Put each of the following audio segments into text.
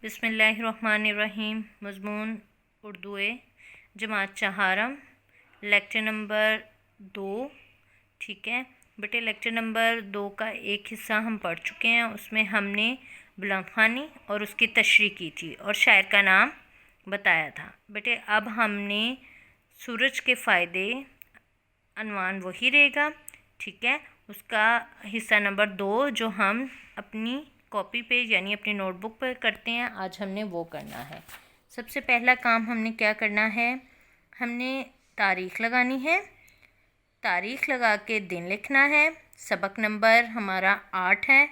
बिस्मिल्लाहिर्रहमानिर्रहीम। मज़मून उर्दू जमात चहारम, lecture number 2। ठीक है बेटे, लेक्चर नंबर 2 का एक हिस्सा हम पढ़ चुके हैं। उसमें हमने बुलंद ख़ानी और उसकी तशरीह की थी और शायर का नाम बताया था। बेटे अब हमने सूरज के फ़ायदे, अनवान वही रहेगा। ठीक है, उसका हिस्सा नंबर 2 जो हम अपनी कॉपी पे यानी अपनी नोटबुक पर करते हैं, आज हमने वो करना है। सबसे पहला काम हमने क्या करना है, हमने तारीख़ लगानी है। तारीख़ लगा के दिन लिखना है। सबक नंबर हमारा 8 है,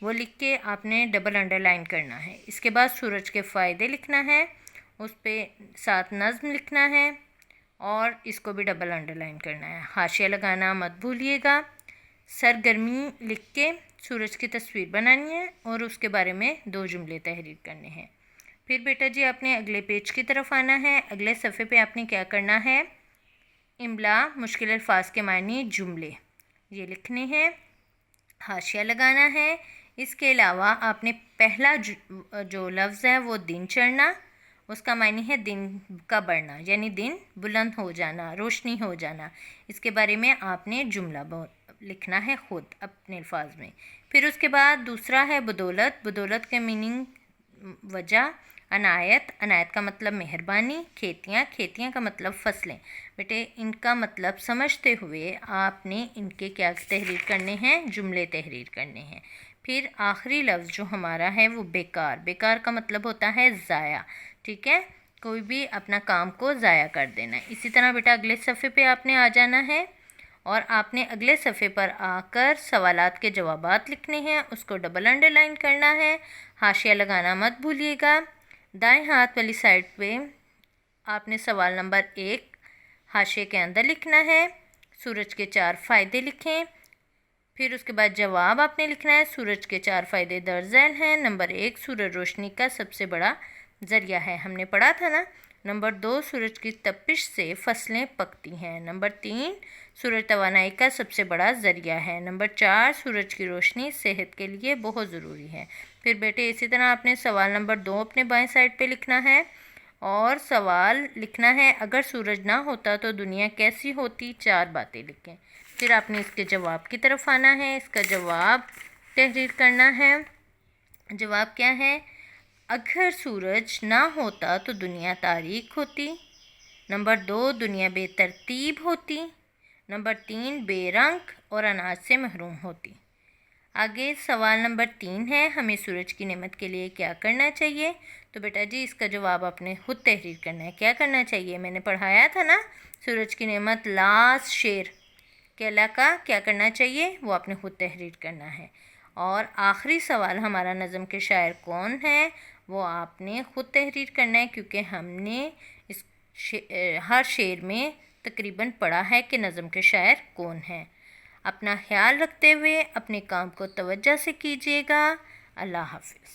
वो लिख के आपने डबल अंडरलाइन करना है। इसके बाद सूरज के फ़ायदे लिखना है, उस पर 7 नज़्म लिखना है और इसको भी डबल अंडरलाइन करना है। हाशिया लगाना मत भूलिएगा। सरगर्मी लिख के सूरज की तस्वीर बनानी है और उसके बारे में 2 जुमले तहरीर करने हैं। फिर बेटा जी आपने अगले पेज की तरफ आना है। अगले सफ़े पे आपने क्या करना है, इमला, मुश्किल अल्फाज के मानी, जुमले ये लिखने हैं, हाशिया लगाना है। इसके अलावा आपने पहला जो लफ्ज़ है वो दिन चढ़ना, उसका मानी है दिन का बढ़ना, यानी दिन बुलंद हो जाना, रोशनी हो जाना। इसके बारे में आपने जुमला लिखना है ख़ुद अपने अल्फाज में। फिर उसके बाद दूसरा है बदौलत। बदौलत के मीनिंग, वजह। अनायत, अनायत का मतलब मेहरबानी। खेतियाँ, खेतियाँ का मतलब फसलें। बेटे इनका मतलब समझते हुए आपने इनके क्या तहरीर करने हैं, जुमले तहरीर करने हैं। फिर आखिरी लफ्ज़ जो हमारा है वो बेकार। बेकार का मतलब होता है ज़ाया। ठीक है, कोई भी अपना काम को ज़ाया कर देना है। इसी तरह बेटा अगले सफ़े पे आपने आ जाना है और आपने अगले सफ़े पर आकर सवालात के जवाबात लिखने हैं, उसको डबल अंडरलाइन करना है। हाशिया लगाना मत भूलिएगा। दाएं हाथ वाली साइड पे आपने सवाल नंबर 1 हाशिए के अंदर लिखना है। सूरज के 4 फ़ायदे लिखें। फिर उसके बाद जवाब आपने लिखना है। सूरज के 4 फ़ायदे दर्ज झैल हैं। नंबर 1, सूरज रोशनी का सबसे बड़ा ज़रिया है, हमने पढ़ा था ना। नंबर 2, सूरज की तपिश से फसलें पकती हैं। नंबर 3, सूरज तवानाई का सबसे बड़ा ज़रिया है। नंबर 4, सूरज की रोशनी सेहत के लिए बहुत ज़रूरी है। फिर बेटे इसी तरह आपने सवाल नंबर 2 अपने बाएं साइड पे लिखना है और सवाल लिखना है, अगर सूरज ना होता तो दुनिया कैसी होती, 4 बातें लिखें। फिर आपने इसके जवाब की तरफ आना है, इसका जवाब तहरीर करना है। जवाब क्या है, अगर सूरज ना होता तो दुनिया तारीक होती। नंबर 2, दुनिया बेतरतीब होती। नंबर 3, बेरंग और अनाज से महरूम होती। आगे सवाल नंबर 3 है, हमें सूरज की नेमत के लिए क्या करना चाहिए। तो बेटा जी इसका जवाब आपने खुद तहरीर करना है। क्या करना चाहिए, मैंने पढ़ाया था ना, सूरज की नेमत लास्ट शेर केला का क्या करना चाहिए, वो आपने खुद तहरीर करना है। और आखिरी सवाल हमारा नज़म के शायर कौन है, वो आपने ख़ुद तहरीर करना है, क्योंकि हमने इस हर शेर में तकरीबन पढ़ा है कि नज़म के शायर कौन हैं। अपना ख्याल रखते हुए अपने काम को तवज्जो से कीजिएगा। अल्लाह हाफ़िज़।